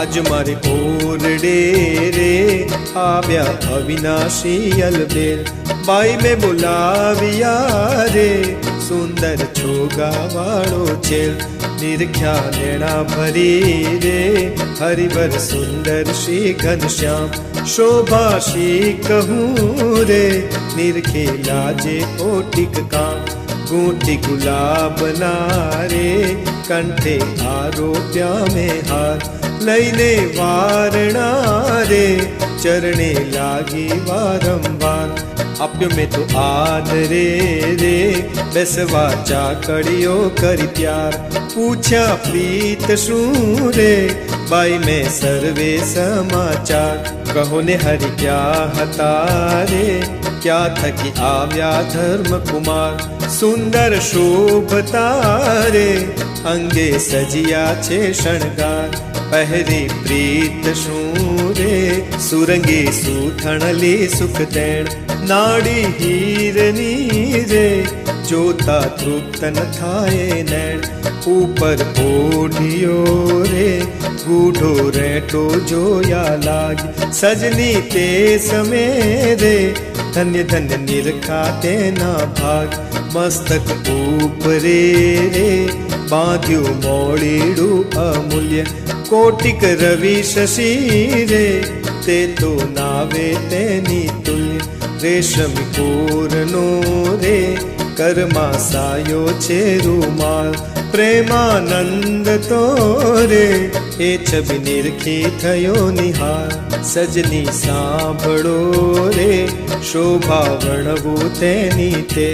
આજ મારે ઓરડે રે આવ્યા અવિનાશી અલબેલ, બાઈ મેં બોલાવ્યા રે સુંદર છોગાવાળો છેલ, નિરખ્યા નેણા ભરી રે હરિવર સુંદર શ્રી ઘનશ્યામ, શોભા શ્રી કહું રે નિરખે લાજે કોટિક કામ, ગૂંટી ગુલાબ નારે કંઠે આરોપ્યા મેં હાર, લઈને વારણા રે ચરણે લાગી વારંવાર, આપ્યો મેં તો આદરે રે બેસવા ચાકડીઓ કરી પ્યાર, પૂછ્યા પ્રીત શું રે બાઈ મેં સર્વે સમાચાર, કહો ને હરિ ક્યાં હતા રે ક્યાં થકી આવ્યા ધર્મ કુમાર, સુંદર શોભતા રે અંગે સજિયા છે શણગાર, પહેરી પ્રીત શું રે સુરંગી સુથણલી સુખ તેણ, નાડી હીરની રે જોતા તૃપ્ત ન થાય નૈણ, ઉપર ઓઢિયો રે ગૂઢો રેટો જોયા લાગી, સજની તે સમે રે ધન્ય ધન્ય નિરખા તેના ભાગ, મસ્તક ઉપરે રે બાંધ્યું મોડીડું અમૂલ્ય, કોટિક રવિ શશી રે તે તો નાવે તેની તુલ્ય, રેશમી કોરનો રે કરમાં સાયો છે રૂમાલ, પ્રેમાનંદ તો રે એ છબી નિરખી થયો નિહાર, સજની સાંભળો રે શોભા વર્ણવું તેની તે